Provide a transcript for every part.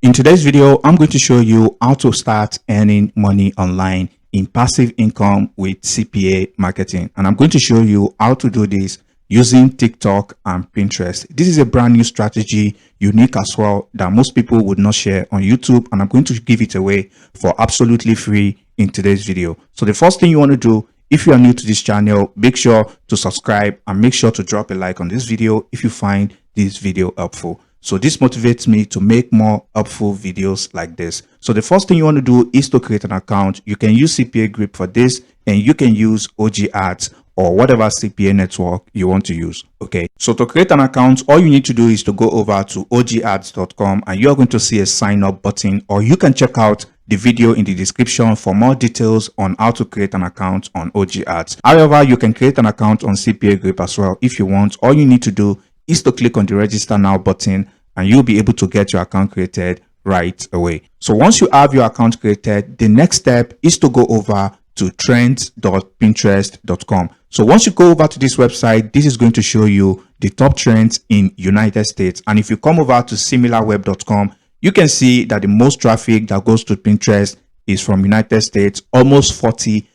In today's video, I'm going to show you how to start earning money online in passive income with CPA marketing. And I'm going to show you how to do this using TikTok and Pinterest. This is a brand new strategy, unique as well, that most people would not share on YouTube. And I'm going to give it away for absolutely free in today's video. So the first thing you want to do, if you are new to this channel, make sure to subscribe and make sure to drop a like on this video if you find this video helpful. So this motivates me to make more helpful videos like this. So the first thing you want to do is to create an account. You can use CPA Grip for this, and you can use OG Ads or whatever CPA network you want to use. Okay, so to create an account, all you need to do is to go over to ogads.com and you're going to see a sign up button, or you can check out the video in the description for more details on how to create an account on OG Ads. However, you can create an account on CPA Grip as well if you want. All you need to do is to click on the register now button and you'll be able to get your account created right away. So once you have your account created, the next step is to go over to trends.pinterest.com. So once you go over to this website, this is going to show you the top trends in United States. And if you come over to similarweb.com, you can see that the most traffic that goes to Pinterest is from United States, almost 40%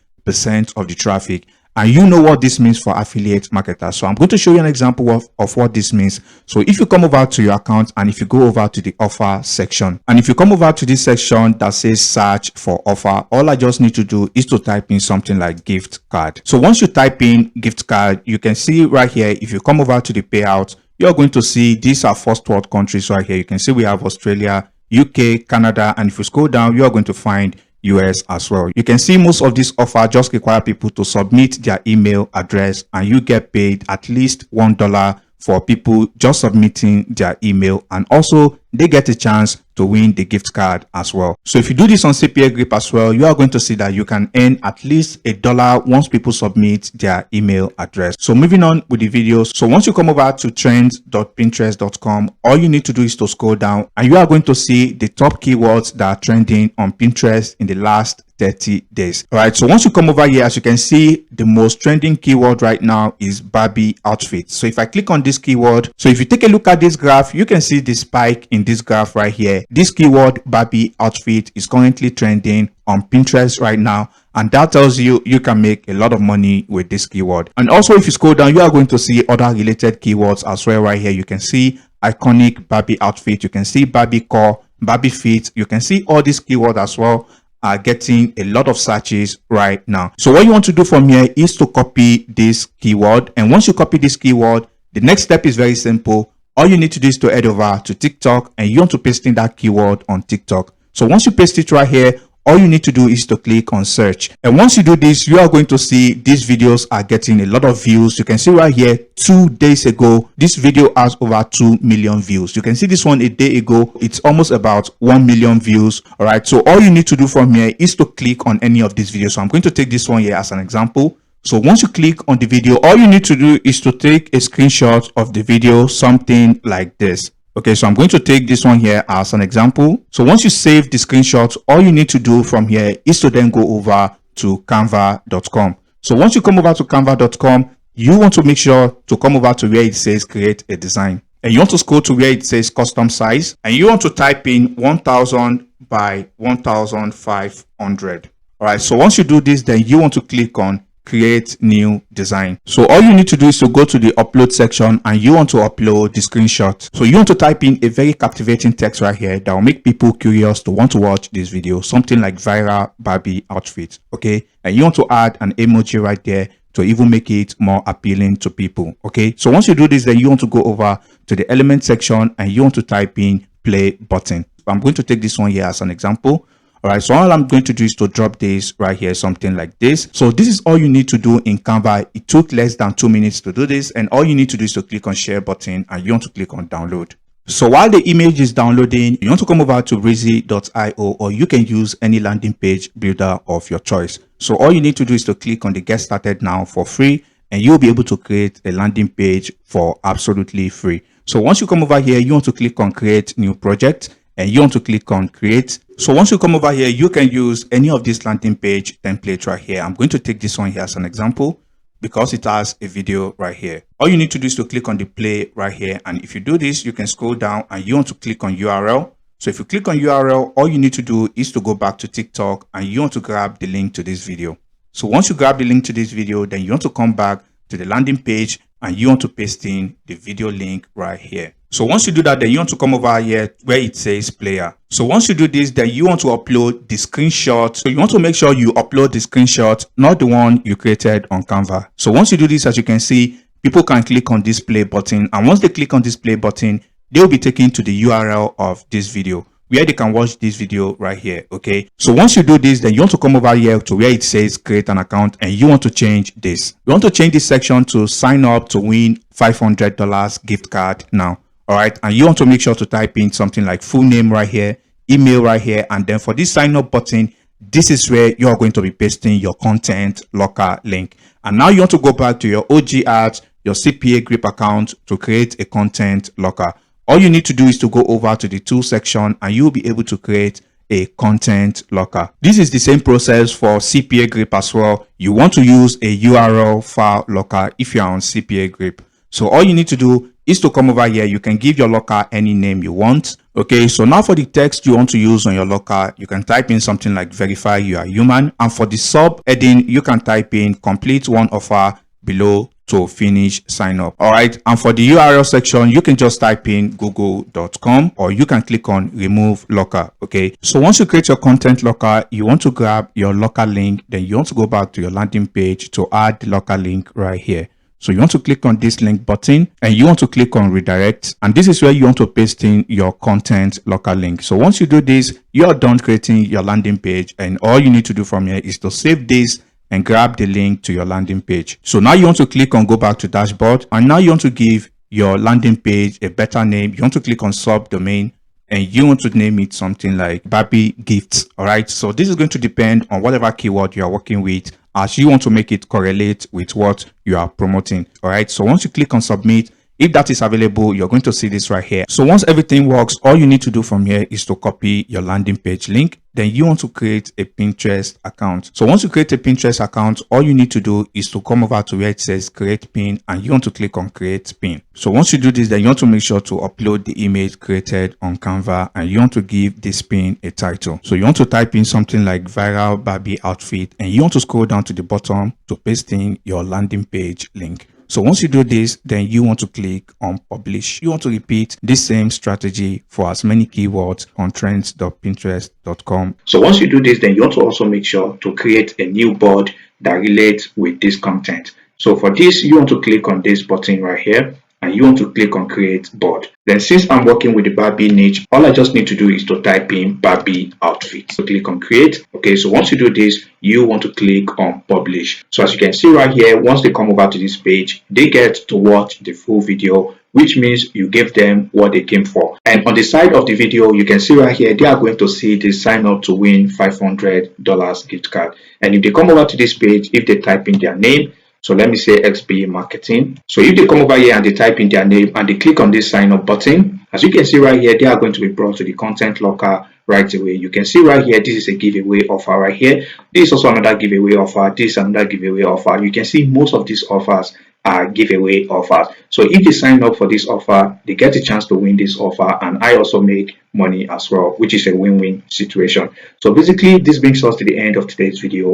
of the traffic. And you know what this means for affiliate marketers. So I'm going to show you an example of what this means. So if you come over to your account and if you go over to the offer section, and if you come over to this section that says search for offer, all I just need to do is to type in something like gift card. So once you type in gift card, you can see right here, if you come over to the payout, you're going to see these are first world countries right here. You can see we have Australia, UK, Canada, and if you scroll down, you're going to find US as well. You can see most of this offer just require people to submit their email address and you get paid at least $1 for people just submitting their email, and also they get a chance to win the gift card as well. So if you do this on CPA Grip as well, you are going to see that you can earn at least $1 once people submit their email address. So moving on with the videos. So once you come over to trends.pinterest.com, all you need to do is to scroll down and you are going to see the top keywords that are trending on Pinterest in the last 30 days. All right, so once you come over here, as you can see, the most trending keyword right now is Barbie outfit. So if I click on this keyword, so if you take a look at this graph, you can see the spike in this graph right here. This keyword Barbie outfit is currently trending on Pinterest right now, and that tells you you can make a lot of money with this keyword. And also if you scroll down, you are going to see other related keywords as well right here. You can see iconic Barbie outfit, you can see Barbie core, Barbie fit, you can see all these keywords as well are getting a lot of searches right now. So what you want to do from here is to copy this keyword, and once you copy this keyword, the next step is very simple. All you need to do is to head over to TikTok and you want to paste in that keyword on TikTok. So once you paste it right here, all you need to do is to click on search. And once you do this, you are going to see these videos are getting a lot of views. You can see right here, 2 days ago, this video has over 2 million views. You can see this one a day ago, it's almost about 1 million views. All right, so all you need to do from here is to click on any of these videos. So I'm going to take this one here as an example. So once you click on the video, all you need to do is to take a screenshot of the video, something like this. Okay, so I'm going to take this one here as an example. So once you save the screenshot, all you need to do from here is to then go over to canva.com. So once you come over to canva.com, you want to make sure to come over to where it says create a design. And you want to scroll to where it says custom size. And you want to type in 1000 by 1500. All right, so once you do this, then you want to click on create new design. So all you need to do is to go to the upload section and you want to upload the screenshot. So you want to type in a very captivating text right here that will make people curious to want to watch this video, something like viral Barbie outfit. Okay, and you want to add an emoji right there to even make it more appealing to people. Okay, so once you do this, then you want to go over to the element section and you want to type in play button. I'm going to take this one here as an example. All right, so all I'm going to do is to drop this right here, something like this. So this is all you need to do in Canva. It took less than 2 minutes to do this, and all you need to do is to click on share button and you want to click on download. So while the image is downloading, you want to come over to breezy.io, or you can use any landing page builder of your choice. So all you need to do is to click on the get started now for free, and you'll be able to create a landing page for absolutely free. So once you come over here, you want to click on create new project and you want to click on create. So once you come over here, you can use any of this landing page template right here. I'm going to take this one here as an example because it has a video right here. All you need to do is to click on the play right here. And if you do this, you can scroll down and you want to click on URL. So if you click on URL, all you need to do is to go back to TikTok and you want to grab the link to this video. So once you grab the link to this video, then you want to come back to the landing page and you want to paste in the video link right here. So once you do that, then you want to come over here where it says player. So once you do this, then you want to upload the screenshot. So you want to make sure you upload the screenshot, not the one you created on Canva. So once you do this, as you can see, people can click on this play button. And once they click on this play button, they'll be taken to the URL of this video where they can watch this video right here. Okay, so once you do this, then you want to come over here to where it says create an account and you want to change this. You want to change this section to sign up to win $500 gift card now. All right, and you want to make sure to type in something like full name right here, email right here, and then for this sign up button, this is where you are going to be pasting your content locker link. And now you want to go back to your OG ads, your CPA grip account to create a content locker. All you need to do is to go over to the tool section and you'll be able to create a content locker. This is the same process for CPA grip as well. You want to use a URL file locker if you're on CPA grip. So all you need to do is to come over here. You can give your locker any name you want. Okay, so now for the text you want to use on your locker, you can type in something like verify you are human. And for the sub heading, you can type in complete one offer below to finish sign up. All right, and for the URL section, you can just type in google.com or you can click on remove locker. Okay, so once you create your content locker, you want to grab your locker link, then you want to go back to your landing page to add the locker link right here. So you want to click on this link button and you want to click on redirect, and this is where you want to paste in your content locker link. So once you do this, you are done creating your landing page, and all you need to do from here is to save this and grab the link to your landing page. So now you want to click on go back to dashboard, and now you want to give your landing page a better name. You want to click on subdomain and you want to name it something like Barbie Gifts. All right, so this is going to depend on whatever keyword you are working with, as you want to make it correlate with what you are promoting. All right, so once you click on submit, if that is available, you're going to see this right here. So once everything works, all you need to do from here is to copy your landing page link. Then you want to create a Pinterest account. So once you create a Pinterest account, all you need to do is to come over to where it says create pin and you want to click on create pin. So once you do this, then you want to make sure to upload the image created on Canva and you want to give this pin a title. So you want to type in something like viral Barbie outfit and you want to scroll down to the bottom to paste in your landing page link. So once you do this, then you want to click on publish. You want to repeat this same strategy for as many keywords on trends.pinterest.com. So once you do this, then you want to also make sure to create a new board that relates with this content. So for this, you want to click on this button right here and you want to click on create board. Then since I'm working with the Barbie niche, all I just need to do is to type in Barbie outfit. So click on create. Okay, so once you do this, you want to click on publish. So as you can see right here, once they come over to this page, they get to watch the full video, which means you give them what they came for. And on the side of the video, you can see right here, they are going to see the sign up to win $500 gift card. And if they come over to this page, if they type in their name, so let me say XP Marketing. So if they come over here and they type in their name and they click on this sign up button, as you can see right here, they are going to be brought to the content locker right away. You can see right here, this is a giveaway offer right here. This is also another giveaway offer. This is another giveaway offer. You can see most of these offers are giveaway offers. So if they sign up for this offer, they get a chance to win this offer, and I also make money as well, which is a win-win situation. So basically, this brings us to the end of today's video.